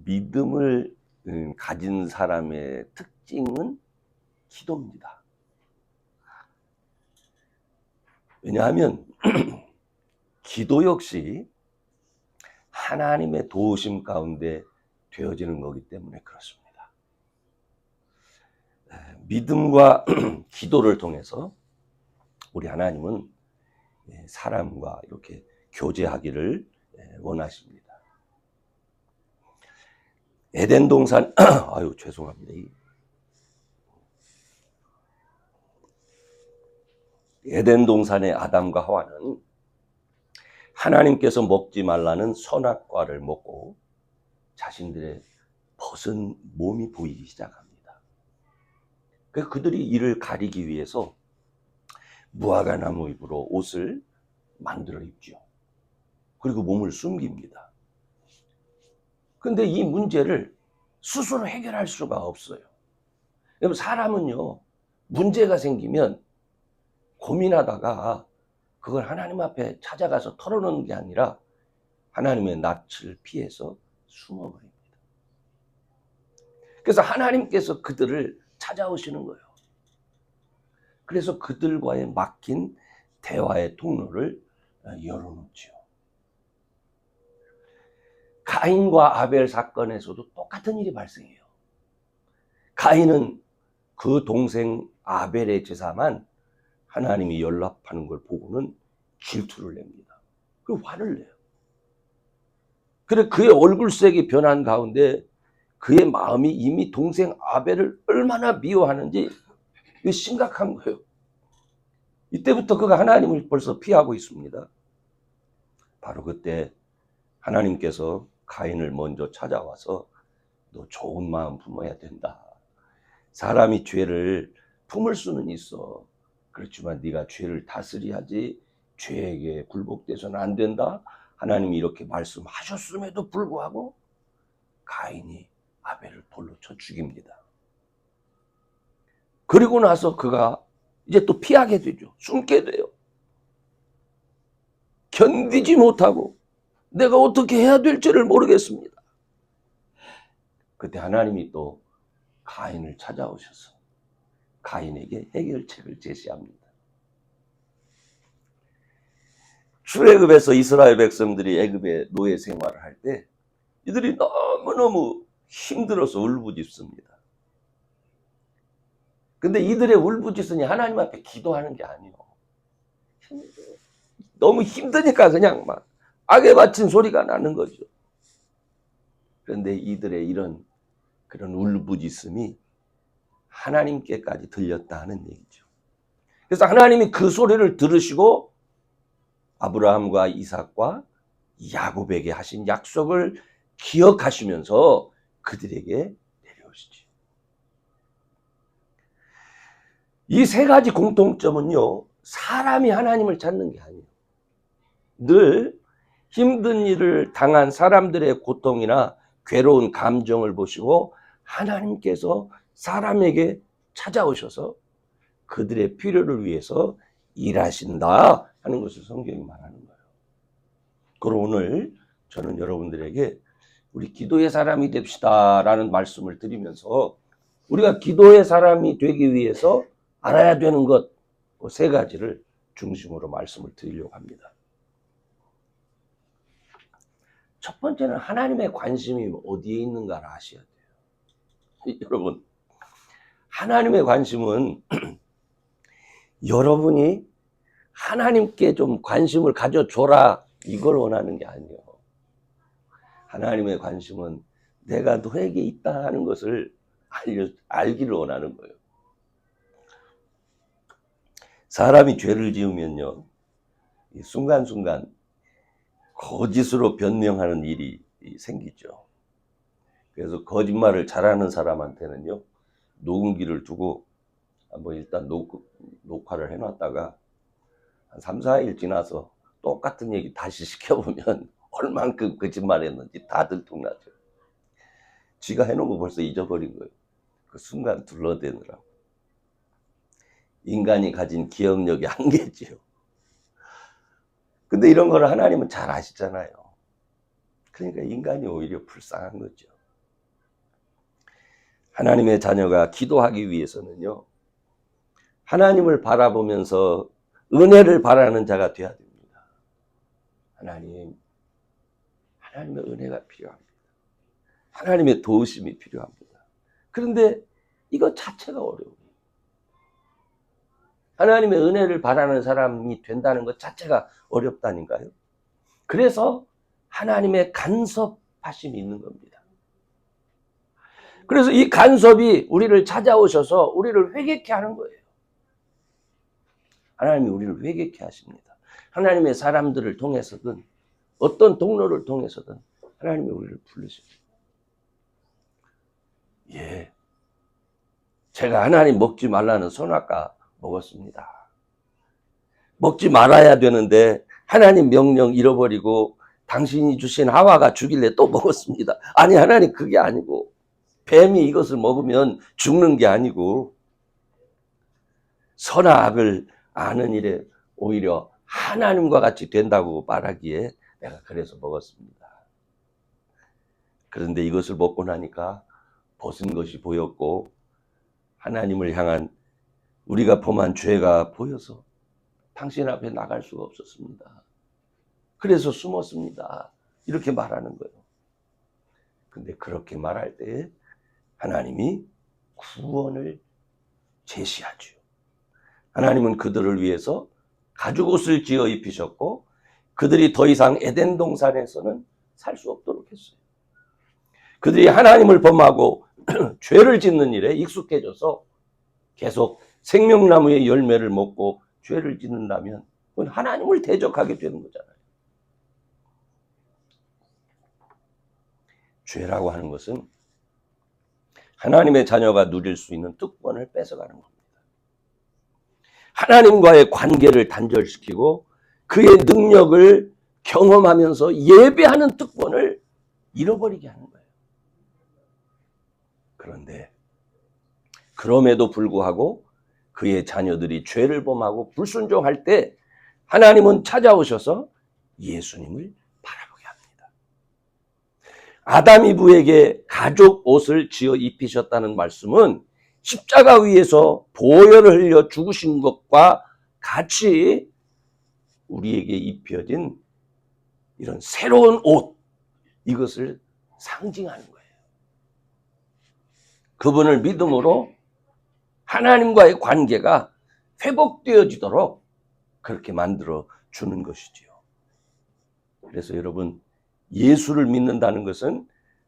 믿음을 가진 사람의 특징은 기도입니다. 왜냐하면 기도 역시 하나님의 도우심 가운데 되어지는 거기 때문에 그렇습니다. 믿음과 기도를 통해서 우리 하나님은 사람과 이렇게 교제하기를 원하십니다. 에덴 동산, 아유, 죄송합니다. 에덴 동산의 아담과 하와는 하나님께서 먹지 말라는 선악과를 먹고 자신들의 벗은 몸이 보이기 시작합니다. 그래서 그들이 이를 가리기 위해서 무화과 나무 잎으로 옷을 만들어 입죠. 그리고 몸을 숨깁니다. 그런데 이 문제를 스스로 해결할 수가 없어요. 여러분, 사람은요, 문제가 생기면 고민하다가 그걸 하나님 앞에 찾아가서 털어놓는 게 아니라 하나님의 낯을 피해서 숨어버립니다. 그래서 하나님께서 그들을 찾아오시는 거예요. 그래서 그들과의 막힌 대화의 통로를 열어놓죠. 가인과 아벨 사건에서도 똑같은 일이 발생해요. 가인은 그 동생 아벨의 제사만 하나님이 연락하는 걸 보고는 질투를 냅니다. 그리고 화를 내요. 그래, 그의 얼굴색이 변한 가운데 그의 마음이 이미 동생 아벨을 얼마나 미워하는지 이거 심각한 거예요. 이때부터 그가 하나님을 벌써 피하고 있습니다. 바로 그때 하나님께서 가인을 먼저 찾아와서 너 좋은 마음 품어야 된다. 사람이 죄를 품을 수는 있어. 그렇지만 네가 죄를 다스려야지 죄에게 굴복돼서는 안 된다. 하나님이 이렇게 말씀하셨음에도 불구하고 가인이 아벨을 돌로 쳐 죽입니다. 그리고 나서 그가 이제 또 피하게 되죠. 숨게 돼요. 견디지 못하고 내가 어떻게 해야 될지를 모르겠습니다. 그때 하나님이 또 가인을 찾아오셔서 가인에게 해결책을 제시합니다. 출애굽에서 이스라엘 백성들이 애굽의 노예 생활을 할 때 이들이 너무너무 힘들어서 울부짖습니다. 근데 이들의 울부짖음이 하나님 앞에 기도하는 게 아니에요. 너무 힘드니까 그냥 막 악에 바친 소리가 나는 거죠. 그런데 이들의 그런 울부짖음이 하나님께까지 들렸다 하는 얘기죠. 그래서 하나님이 그 소리를 들으시고 아브라함과 이삭과 야곱에게 하신 약속을 기억하시면서 그들에게 내려오시죠. 이 세 가지 공통점은요, 사람이 하나님을 찾는 게 아니에요. 늘 힘든 일을 당한 사람들의 고통이나 괴로운 감정을 보시고 하나님께서 사람에게 찾아오셔서 그들의 필요를 위해서 일하신다 하는 것을 성경이 말하는 거예요. 그럼 오늘 저는 여러분들에게 우리 기도의 사람이 됩시다 라는 말씀을 드리면서 우리가 기도의 사람이 되기 위해서 알아야 되는 것 세 가지를 중심으로 말씀을 드리려고 합니다. 첫 번째는 하나님의 관심이 어디에 있는가를 아셔야 돼요. 여러분, 하나님의 관심은 여러분이 하나님께 좀 관심을 가져줘라 이걸 원하는 게 아니에요. 하나님의 관심은 내가 너에게 있다 하는 것을 알기를 원하는 거예요. 사람이 죄를 지으면요, 순간순간 거짓으로 변명하는 일이 생기죠. 그래서 거짓말을 잘하는 사람한테는요, 녹음기를 두고 한번 일단 녹화를 해놨다가 한 3, 4일 지나서 똑같은 얘기 다시 시켜보면 얼만큼 거짓말했는지 다 들통나죠. 지가 해놓은 거 벌써 잊어버린 거예요. 그 순간 둘러대느라고. 인간이 가진 기억력이 한계지요. 근데 이런 거를 하나님은 잘 아시잖아요. 그러니까 인간이 오히려 불쌍한 거죠. 하나님의 자녀가 기도하기 위해서는요, 하나님을 바라보면서 은혜를 바라는 자가 되어야 됩니다. 하나님의 은혜가 필요합니다. 하나님의 도우심이 필요합니다. 그런데 이거 자체가 어려워요. 하나님의 은혜를 바라는 사람이 된다는 것 자체가 어렵다니까요. 그래서 하나님의 간섭하심이 있는 겁니다. 그래서 이 간섭이 우리를 찾아오셔서 우리를 회개케 하는 거예요. 하나님이 우리를 회개케 하십니다. 하나님의 사람들을 통해서든 어떤 동로를 통해서든 하나님이 우리를 부르십니다. 예, 제가 하나님 먹지 말라는 선악과 먹었습니다. 먹지 말아야 되는데 하나님 명령 잃어버리고 당신이 주신 하와가 주길래 또 먹었습니다. 아니, 하나님 그게 아니고, 뱀이 이것을 먹으면 죽는 게 아니고, 선과 악을 아는 일에 오히려 하나님과 같이 된다고 말하기에 내가 그래서 먹었습니다. 그런데 이것을 먹고 나니까 벗은 것이 보였고 하나님을 향한 우리가 범한 죄가 보여서 당신 앞에 나갈 수가 없었습니다. 그래서 숨었습니다. 이렇게 말하는 거예요. 근데 그렇게 말할 때 하나님이 구원을 제시하죠. 하나님은 그들을 위해서 가죽옷을 지어 입히셨고 그들이 더 이상 에덴 동산에서는 살 수 없도록 했어요. 그들이 하나님을 범하고 죄를 짓는 일에 익숙해져서 계속 생명나무의 열매를 먹고 죄를 짓는다면 그건 하나님을 대적하게 되는 거잖아요. 죄라고 하는 것은 하나님의 자녀가 누릴 수 있는 특권을 뺏어가는 겁니다. 하나님과의 관계를 단절시키고 그의 능력을 경험하면서 예배하는 특권을 잃어버리게 하는 거예요. 그런데 그럼에도 불구하고 그의 자녀들이 죄를 범하고 불순종할 때 하나님은 찾아오셔서 예수님을 바라보게 합니다. 아담 이브에게 가죽 옷을 지어 입히셨다는 말씀은 십자가 위에서 보혈을 흘려 죽으신 것과 같이 우리에게 입혀진 이런 새로운 옷, 이것을 상징하는 거예요. 그분을 믿음으로 하나님과의 관계가 회복되어지도록 그렇게 만들어 주는 것이지요. 그래서 여러분, 예수를 믿는다는 것은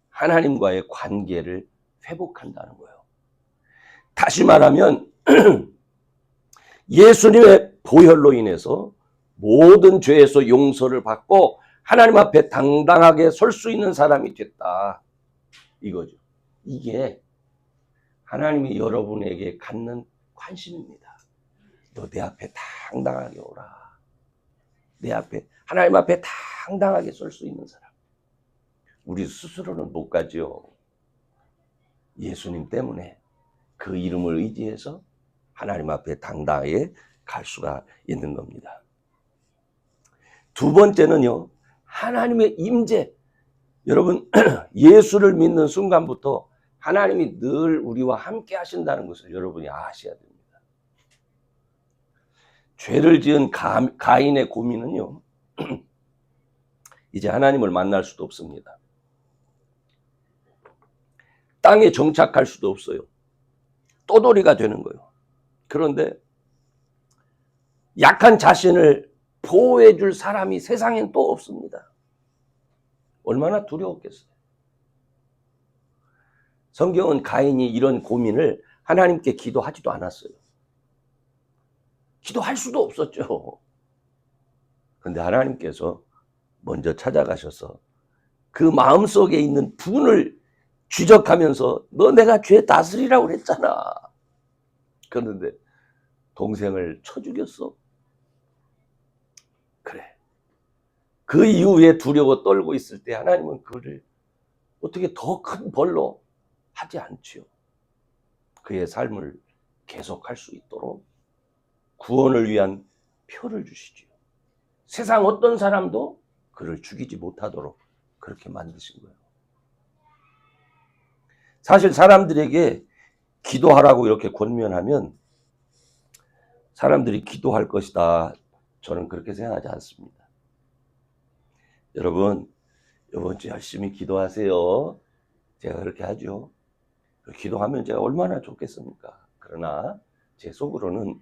하나님과의 관계를 회복한다는 거예요. 다시 말하면 예수님의 보혈로 인해서 모든 죄에서 용서를 받고 하나님 앞에 당당하게 설 수 있는 사람이 됐다. 이거죠. 이게 하나님이 여러분에게 갖는 관심입니다. 너 내 앞에 당당하게 오라. 내 앞에, 하나님 앞에 당당하게 설 수 있는 사람. 우리 스스로는 못 가죠. 예수님 때문에 그 이름을 의지해서 하나님 앞에 당당하게 갈 수가 있는 겁니다. 두 번째는요, 하나님의 임재. 여러분, 예수를 믿는 순간부터 하나님이 늘 우리와 함께 하신다는 것을 여러분이 아셔야 됩니다. 죄를 지은 가인의 고민은요, 이제 하나님을 만날 수도 없습니다. 땅에 정착할 수도 없어요. 떠돌이가 되는 거예요. 그런데 약한 자신을 보호해 줄 사람이 세상엔 또 없습니다. 얼마나 두려웠겠어요. 성경은 가인이 이런 고민을 하나님께 기도하지도 않았어요. 기도할 수도 없었죠. 그런데 하나님께서 먼저 찾아가셔서 그 마음속에 있는 분을 쥐적하면서 너 내가 죄 다스리라고 그랬잖아. 그런데 동생을 쳐 죽였어. 그래. 그 이후에 두려워 떨고 있을 때 하나님은 그를 어떻게 더 큰 벌로 하지 않지요. 그의 삶을 계속할 수 있도록 구원을 위한 표를 주시지요. 세상 어떤 사람도 그를 죽이지 못하도록 그렇게 만드신 거예요. 사실 사람들에게 기도하라고 이렇게 권면하면 사람들이 기도할 것이다. 저는 그렇게 생각하지 않습니다. 여러분, 이번 주 열심히 기도하세요. 제가 그렇게 하죠. 기도하면 제가 얼마나 좋겠습니까? 그러나 제 속으로는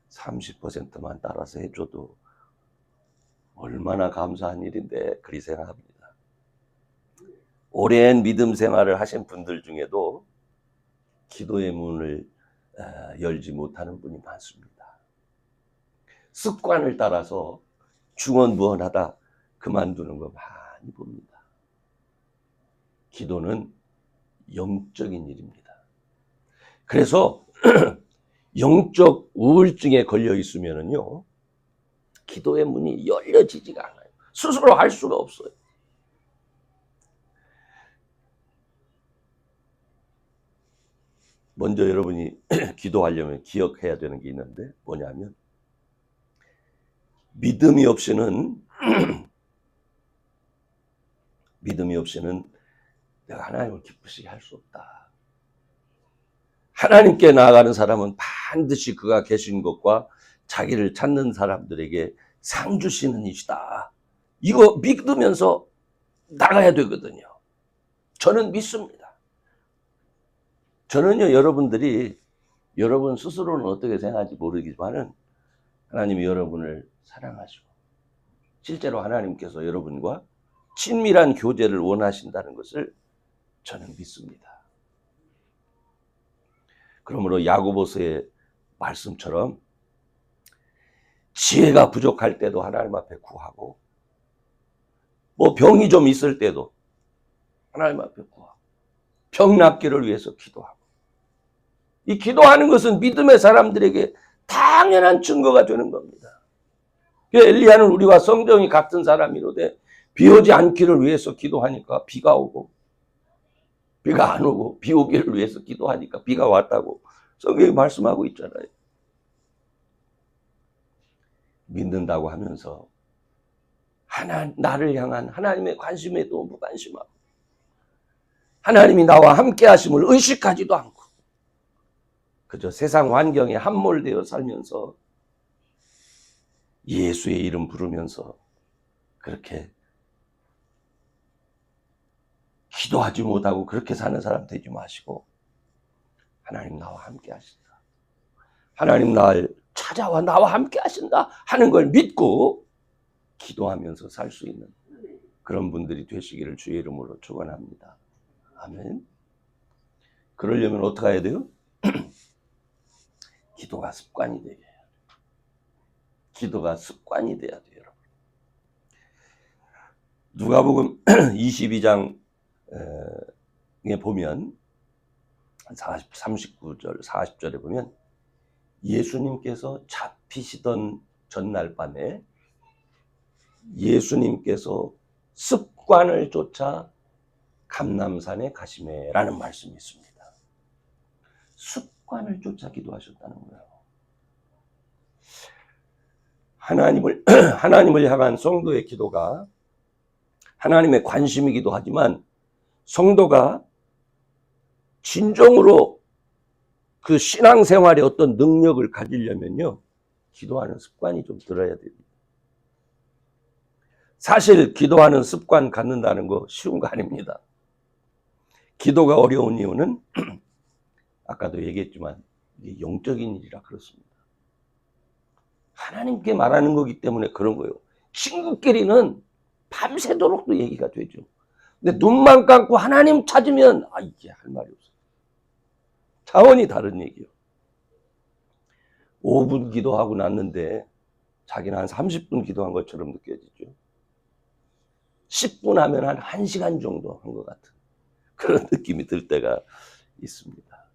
30%만 따라서 해줘도 얼마나 감사한 일인데 그리 생각합니다. 오랜 믿음 생활을 하신 분들 중에도 기도의 문을 열지 못하는 분이 많습니다. 습관을 따라서 중언부언하다 그만두는 거 많이 봅니다. 기도는 영적인 일입니다. 그래서 영적 우울증에 걸려 있으면은요, 기도의 문이 열려지지가 않아요. 스스로 할 수가 없어요. 먼저 여러분이 기도하려면 기억해야 되는 게 있는데 뭐냐면 믿음이 없이는 내가 하나님을 기쁘시게 할 수 없다. 하나님께 나아가는 사람은 반드시 그가 계신 것과 자기를 찾는 사람들에게 상 주시는 이시다. 이거 믿으면서 나가야 되거든요. 저는 믿습니다. 저는요, 여러분 스스로는 어떻게 생각할지 모르겠지만은 하나님이 여러분을 사랑하시고 실제로 하나님께서 여러분과 친밀한 교제를 원하신다는 것을 저는 믿습니다. 그러므로 야고보서의 말씀처럼 지혜가 부족할 때도 하나님 앞에 구하고 뭐 병이 좀 있을 때도 하나님 앞에 구하고 병 낫기를 위해서 기도하고 이 기도하는 것은 믿음의 사람들에게 당연한 증거가 되는 겁니다. 엘리야는 우리와 성정이 같은 사람이로되 비 오지 않기를 위해서 기도하니까 비가 오고 비가 안 오고 비 오기를 위해서 기도하니까 비가 왔다고 성경이 말씀하고 있잖아요. 믿는다고 하면서 나를 향한 하나님의 관심에도 무관심하고 하나님이 나와 함께 하심을 의식하지도 않고 그저 세상 환경에 함몰되어 살면서 예수의 이름 부르면서 그렇게 기도하지 못하고 그렇게 사는 사람 되지 마시고 하나님 나와 함께 하신다. 하나님 나를 찾아와 나와 함께 하신다 하는 걸 믿고 기도하면서 살 수 있는 그런 분들이 되시기를 주의 이름으로 축원합니다. 아멘. 그러려면 어떻게 해야 돼요? 기도가 습관이 되게 해요. 기도가 습관이 돼야 돼요, 여러분. 누가복음 22장에 보면 39절, 40절에 보면 예수님께서 잡히시던 전날 밤에 예수님께서 습관을 쫓아 감람산에 가시매라는 말씀이 있습니다. 습관을 쫓아 기도하셨다는 거예요. 하나님을 향한 성도의 기도가 하나님의 관심이기도 하지만 성도가 진정으로 그 신앙생활에 어떤 능력을 가지려면요, 기도하는 습관이 좀 들어야 됩니다. 사실 기도하는 습관 갖는다는 거 쉬운 거 아닙니다. 기도가 어려운 이유는 아까도 얘기했지만 이게 영적인 일이라 그렇습니다. 하나님께 말하는 거기 때문에 그런 거예요. 친구끼리는 밤새도록도 얘기가 되죠. 근데 눈만 감고 하나님 찾으면 이게 할 말이 없어요. 차원이 다른 얘기예요. 5분 기도하고 났는데 자기는 한 30분 기도한 것처럼 느껴지죠. 10분 하면 한 1시간 정도 한 것 같은 그런 느낌이 들 때가 있습니다.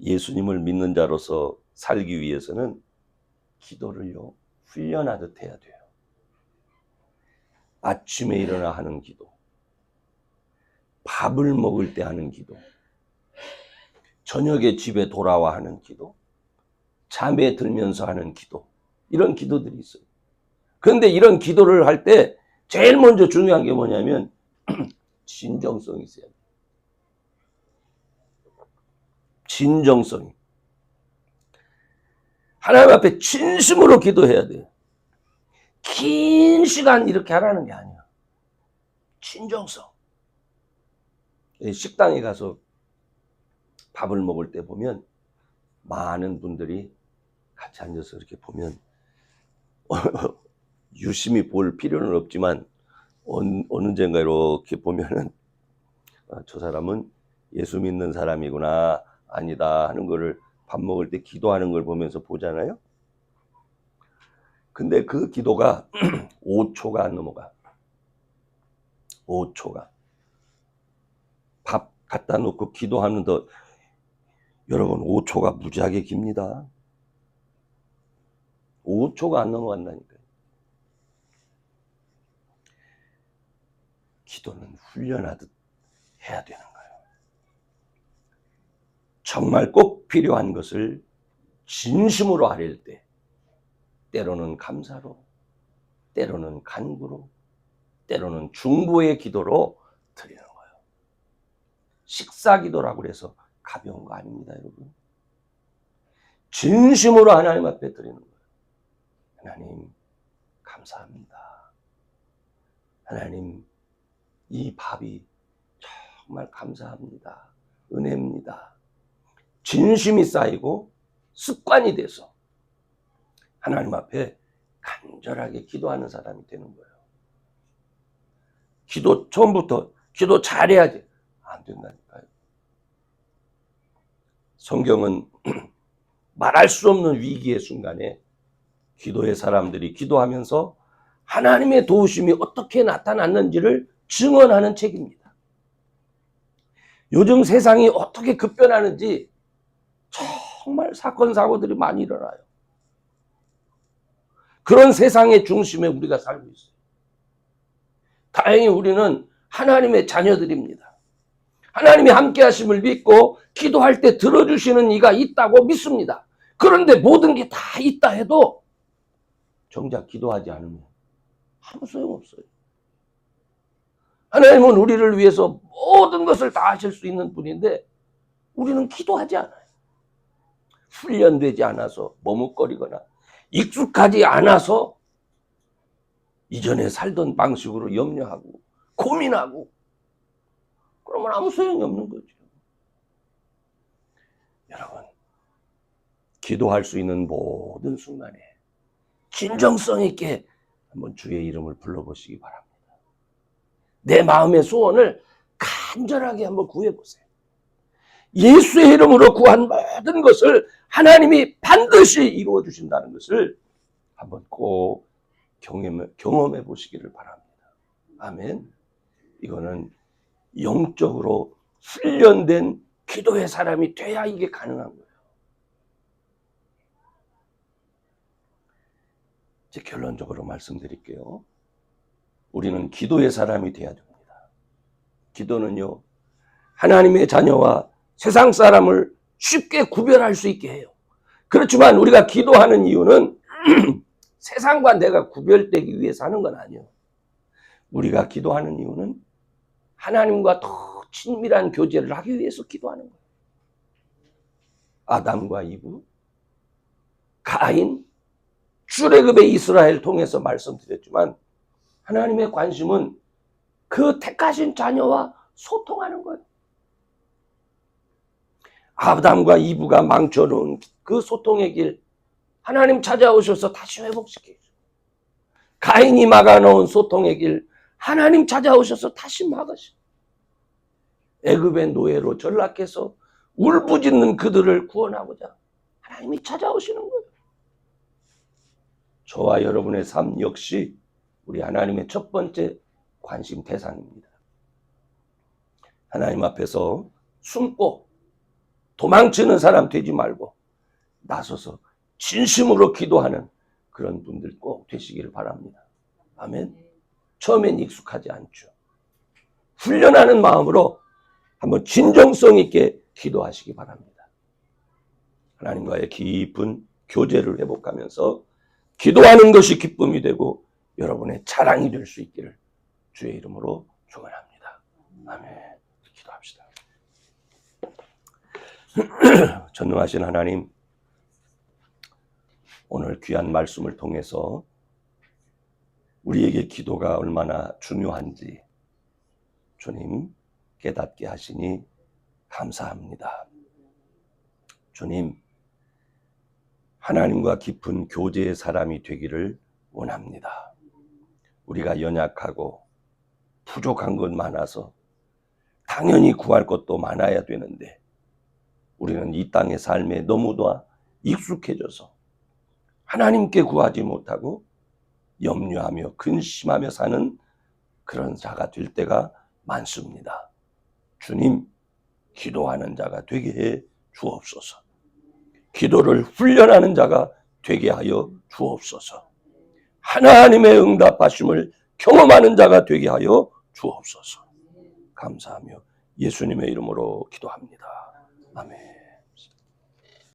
예수님을 믿는 자로서 살기 위해서는 기도를요, 훈련하듯 해야 돼요. 아침에 일어나 하는 기도, 밥을 먹을 때 하는 기도, 저녁에 집에 돌아와 하는 기도, 잠에 들면서 하는 기도, 이런 기도들이 있어요. 그런데 이런 기도를 할 때 제일 먼저 중요한 게 뭐냐면 진정성이 있어야 돼. 진정성이. 하나님 앞에 진심으로 기도해야 돼요. 긴 시간 이렇게 하라는 게 아니야. 진정성. 식당에 가서 밥을 먹을 때 보면 많은 분들이 같이 앉아서 이렇게 보면 유심히 볼 필요는 없지만 어느 언젠가 이렇게 보면은 저 사람은 예수 믿는 사람이구나 아니다 하는 거를 밥 먹을 때 기도하는 걸 보면서 보잖아요. 근데 그 기도가 5초가 안 넘어가. 5초가. 밥 갖다 놓고 기도하는 더 여러분 5초가 무지하게 깁니다. 5초가 안 넘어간다니까요. 기도는 훈련하듯 해야 되는 거예요. 정말 꼭 필요한 것을 진심으로 아뢰일 때 때로는 감사로, 때로는 간구로, 때로는 중보의 기도로 드리는 거예요. 식사 기도라고 해서 가벼운 거 아닙니다, 여러분. 진심으로 하나님 앞에 드리는 거예요. 하나님, 감사합니다. 하나님, 이 밥이 정말 감사합니다. 은혜입니다. 진심이 쌓이고 습관이 돼서 하나님 앞에 간절하게 기도하는 사람이 되는 거예요. 기도 처음부터 기도 잘해야지. 안 된다니까요. 성경은 말할 수 없는 위기의 순간에 기도의 사람들이 기도하면서 하나님의 도우심이 어떻게 나타났는지를 증언하는 책입니다. 요즘 세상이 어떻게 급변하는지 정말 사건 사고들이 많이 일어나요. 그런 세상의 중심에 우리가 살고 있어요. 다행히 우리는 하나님의 자녀들입니다. 하나님이 함께 하심을 믿고 기도할 때 들어주시는 이가 있다고 믿습니다. 그런데 모든 게 다 있다 해도 정작 기도하지 않으면 아무 소용없어요. 하나님은 우리를 위해서 모든 것을 다 하실 수 있는 분인데 우리는 기도하지 않아요. 훈련되지 않아서 머뭇거리거나 익숙하지 않아서 이전에 살던 방식으로 염려하고 고민하고 그러면 아무 소용이 없는 거죠. 여러분, 기도할 수 있는 모든 순간에 진정성 있게 한번 주의 이름을 불러보시기 바랍니다. 내 마음의 소원을 간절하게 한번 구해보세요. 예수의 이름으로 구한 모든 것을 하나님이 반드시 이루어 주신다는 것을 한번 꼭 경험해 보시기를 바랍니다. 아멘. 이거는 영적으로 훈련된 기도의 사람이 돼야 이게 가능한 거예요. 이제 결론적으로 말씀드릴게요. 우리는 기도의 사람이 돼야 됩니다. 기도는요, 하나님의 자녀와 세상 사람을 쉽게 구별할 수 있게 해요. 그렇지만 우리가 기도하는 이유는 세상과 내가 구별되기 위해서 하는 건 아니에요. 우리가 기도하는 이유는 하나님과 더 친밀한 교제를 하기 위해서 기도하는 거예요. 아담과 이브, 가인, 출애굽의 이스라엘 통해서 말씀드렸지만 하나님의 관심은 그 택하신 자녀와 소통하는 거예요. 아담과 이브가 망쳐놓은 그 소통의 길 하나님 찾아오셔서 다시 회복시켜요. 가인이 막아놓은 소통의 길 하나님 찾아오셔서 다시 막으셔. 애굽의 노예로 전락해서 울부짖는 그들을 구원하고자 하나님이 찾아오시는 거예요. 저와 여러분의 삶 역시 우리 하나님의 첫 번째 관심 대상입니다. 하나님 앞에서 숨고 도망치는 사람 되지 말고 나서서 진심으로 기도하는 그런 분들 꼭 되시기를 바랍니다. 아멘. 처음엔 익숙하지 않죠. 훈련하는 마음으로 한번 진정성 있게 기도하시기 바랍니다. 하나님과의 깊은 교제를 회복하면서 기도하는 것이 기쁨이 되고 여러분의 자랑이 될 수 있기를 주의 이름으로 축원합니다. 아멘. 기도합시다. 전능하신 하나님, 오늘 귀한 말씀을 통해서 우리에게 기도가 얼마나 중요한지 주님 깨닫게 하시니 감사합니다. 주님, 하나님과 깊은 교제의 사람이 되기를 원합니다. 우리가 연약하고 부족한 것 많아서 당연히 구할 것도 많아야 되는데 우리는 이 땅의 삶에 너무도 익숙해져서 하나님께 구하지 못하고 염려하며 근심하며 사는 그런 자가 될 때가 많습니다. 주님, 기도하는 자가 되게 해 주옵소서. 기도를 훈련하는 자가 되게 하여 주옵소서. 하나님의 응답하심을 경험하는 자가 되게 하여 주옵소서. 감사하며 예수님의 이름으로 기도합니다.